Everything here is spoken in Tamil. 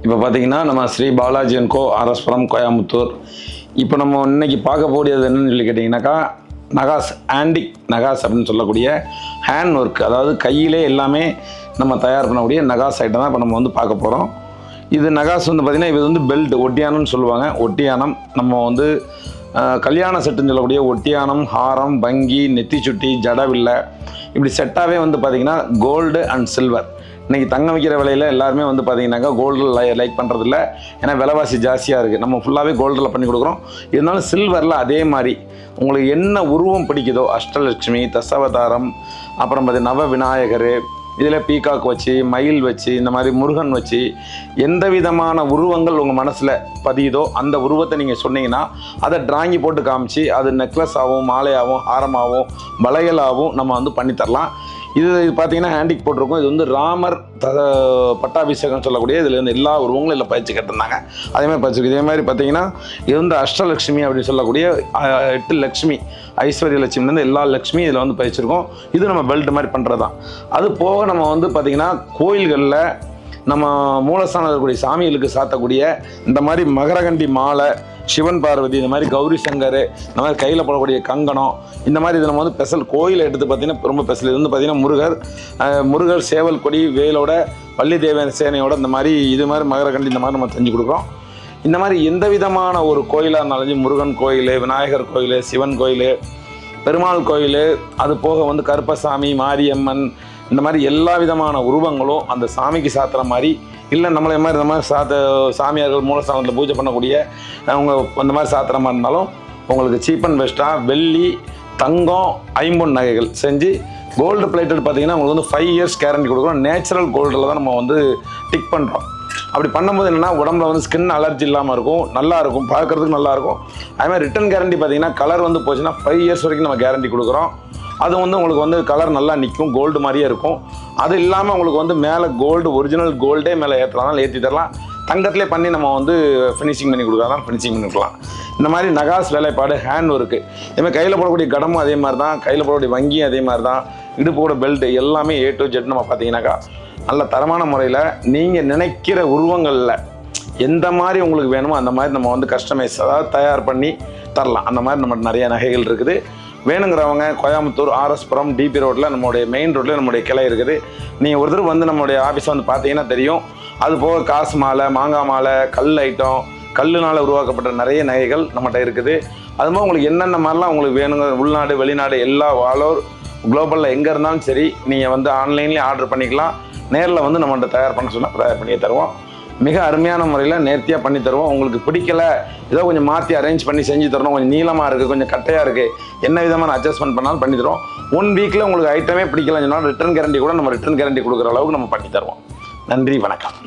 இப்போ பார்த்தீங்கன்னா நம்ம ஸ்ரீ பாலாஜி அண்ட் கோ ஆர்எஸ்புரம் கோயம்புத்தூர். இப்போ நம்ம இன்னைக்கு பார்க்க போடியது என்னன்னு சொல்லி கேட்டிங்கனாக்கா நகாஸ், ஆன்டிக் நகாஸ் அப்படின்னு சொல்லக்கூடிய ஹேண்ட் ஒர்க், அதாவது கையிலே எல்லாமே நம்ம தயார் பண்ணக்கூடிய நகாஸ் ஐட்டம் தான் இப்போ நம்ம வந்து பார்க்க போகிறோம். இது நகாஸ் வந்து பார்த்திங்கன்னா இது வந்து பெல்ட், ஒட்டியானம்னு சொல்லுவாங்க. ஒட்டியானம் நம்ம வந்து கல்யாண செட்டுன்னு சொல்லக்கூடிய ஒட்டியானம், ஹாரம், பங்கி, நெத்தி சுட்டி, ஜடவில்லை, இப்படி செட்டாகவே வந்து பார்த்திங்கன்னா கோல்டு அண்ட் சில்வர். இன்றைக்கி தங்கம் வைக்கிற விலையில் எல்லாருமே வந்து பார்த்திங்கனாக்கா கோல்டில் லைக் பண்ணுறதில்ல, ஏன்னா விலைவாசி ஜாஸ்தியாக இருக்குது. நம்ம ஃபுல்லாகவே கோல்டில் பண்ணி கொடுக்குறோம். இருந்தாலும் சில்வரில் அதே மாதிரி உங்களுக்கு என்ன உருவம் பிடிக்குதோ, அஷ்டலட்சுமி, தசாவதாரம், அப்புறம் பார்த்திங்கன்னா நவ விநாயகர், இதில் பீகாக் வச்சு, மயில் வச்சு, இந்த மாதிரி முருகன் வச்சு எந்த விதமான உருவங்கள் உங்கள் மனசில் பதியுதோ அந்த உருவத்தை நீங்கள் சொன்னீங்கன்னா அதை டிராயிங்கி போட்டு காமிச்சு அது நெக்லஸ் ஆகும், மாலையாகவும், ஹாரமாகவும், வளையலாகவும் நம்ம வந்து பண்ணித்தரலாம். இது பார்த்தீங்கன்னா ஹேண்டிக் போட்டிருக்கோம். இது வந்து ராமர் பட்டாபிஷேகம் சொல்லக்கூடிய இதில் வந்து எல்லா உருவங்களும் இல்லை பயிற்சி கட்டிருந்தாங்க. அதேமாதிரி பயிற்சி இதே மாதிரி பார்த்தீங்கன்னா இது வந்து அஷ்டலட்சுமி அப்படின்னு சொல்லக்கூடிய 8 லட்சுமி, ஐஸ்வர்ய லட்சுமிலேருந்து எல்லா லட்சுமி இதில் வந்து பயிற்சிருக்கோம். இது நம்ம பெல்ட் மாதிரி பண்ணுறது தான். அது போக நம்ம வந்து பார்த்திங்கன்னா கோயில்களில் நம்ம மூலஸ்தானம் இருக்கக்கூடிய சாமிகளுக்கு சாத்தக்கூடிய இந்த மாதிரி மகரகண்டி மாலை, சிவன் பார்வதி, இந்த மாதிரி கௌரி சங்கர், இந்த மாதிரி கையில் போடக்கூடிய கங்கணம், இந்த மாதிரி இது நம்ம வந்து ஸ்பெஷல் கோயிலை எடுத்து பார்த்திங்கன்னா ரொம்ப ஸ்பெஷல். இது வந்து பார்த்திங்கன்னா முருகர் சேவல் கொடி வேலோட, வள்ளி தேவன் சேனையோட, இந்த மாதிரி இது மாதிரி மகரகண்டி இந்த மாதிரி நம்ம செஞ்சு கொடுக்குறோம். இந்த மாதிரி எந்த விதமான ஒரு கோயிலாக இருந்தாலும், முருகன் கோயில், விநாயகர் கோயில், சிவன் கோயில், பெருமாள் கோயில், அது போக வந்து கருப்பசாமி, மாரியம்மன், இந்த மாதிரி எல்லா விதமான உருவங்களும் அந்த சாமிக்கு சாத்துற மாதிரி இல்லை, நம்மளே மாதிரி இந்த மாதிரி சாமியார்கள் மூலஸ்தானத்தில் பூஜை பண்ணக்கூடிய அவங்க அந்த மாதிரி சாத்துற மாதிரி இருந்தாலும் உங்களுக்கு சீப் அண்ட் பெஸ்ட்டாக வெள்ளி, தங்கம், ஐம்பொன் நகைகள் செஞ்சு கோல்டு பிளேட்டட் பார்த்தீங்கன்னா உங்களுக்கு வந்து 5 இயர்ஸ் கேரண்டி கொடுக்குறோம். நேச்சுரல் கோல்டில் தான் நம்ம வந்து டிக் பண்ணுறோம். அப்படி பண்ணும்போது என்னென்னா உடம்புல வந்து ஸ்கின் அலர்ஜி இல்லாமல் இருக்கும், நல்லாயிருக்கும், பார்க்குறதுக்கு நல்லாயிருக்கும். அதுமாதிரி ரிட்டன் கேரண்டி பார்த்தீங்கன்னா கலர் வந்து போச்சுன்னா 5 இயர்ஸ் வரைக்கும் நம்ம கேரண்டி கொடுக்குறோம். அது வந்து உங்களுக்கு வந்து கலர் நல்லா நிற்கும், கோல்டு மாதிரியே இருக்கும். அது இல்லாமல் உங்களுக்கு வந்து மேலே கோல்டு, ஒரிஜினல் கோல்டே மேலே ஏற்றலாம், ஏற்றி தரலாம். தங்கத்திலே பண்ணி நம்ம வந்து ஃபினிஷிங் பண்ணி கொடுக்குறதான் ஃபினிஷிங் பண்ணிக்கலாம். இந்த மாதிரி நகாஸ் வேலைப்பாடு, ஹேண்ட் ஒர்க்கு, இதுமாதிரி கையில் போடக்கூடிய கடமும் அதே மாதிரி தான், கையில் போடக்கூடிய வங்கியும் அதே மாதிரி தான், இடுப்போட பெல்ட்டு எல்லாமே A to Z நம்ம பார்த்தீங்கன்னாக்கா நல்ல தரமான முறையில் நீங்கள் நினைக்கிற உருவங்களில் எந்த மாதிரி உங்களுக்கு வேணுமோ அந்த மாதிரி நம்ம வந்து கஸ்டமைஸ், அதாவது தயார் பண்ணி தரலாம். அந்த மாதிரி நம்ம நிறைய நகைகள் இருக்குது. வேணுங்கிறவங்க கோயம்புத்தூர் ஆர்எஸ்புரம் டிபி ரோட்டில் நம்மளுடைய மெயின் ரோட்டில் நம்மளுடைய கிளை இருக்குது. நீங்கள் ஒரு தடவை வந்து நம்மளுடைய ஆஃபீஸ் வந்து பார்த்தீங்கன்னா தெரியும். அது போக காசு மாலை, மாங்காய் மாலை, கல் ஐட்டம், கல்லுனால் உருவாக்கப்பட்ட நிறைய நகைகள் நம்மகிட்ட இருக்குது. அது மாதிரி உங்களுக்கு என்னென்ன மாதிரிலாம் உங்களுக்கு வேணுங்க, உள்நாடு வெளிநாடு எல்லா ஆல் ஓவர் குளோபலில் எங்கே இருந்தாலும் சரி நீங்கள் வந்து ஆன்லைன்லேயே ஆர்டர் பண்ணிக்கலாம். நேரில் வந்து நம்மகிட்ட தயார் பண்ண சொன்னால் தயார் பண்ணி தருவோம். மிக அருமையான முறையில் நேர்த்தியாக பண்ணி தருவோம். உங்களுக்கு பிடிக்கல, ஏதோ கொஞ்சம் மாற்றி அரேஞ்ச் பண்ணி செஞ்சு தரணும், கொஞ்சம் நீளமாக இருக்குது, கொஞ்சம் கட்டையாக இருக்குது, என்ன விதமான அட்ஜஸ்ட்மெண்ட் பண்ணாலும் பண்ணி தருவோம். 1 வீக்கில் உங்களுக்கு ஐட்டமே பிடிக்கலன்னு சொன்னால் ரிட்டர்ன் கேரண்டி கூட நம்ம ரிட்டர்ன் கேரண்டி கொடுக்குற அளவுக்கு நம்ம பண்ணி தருவோம். நன்றி, வணக்கம்.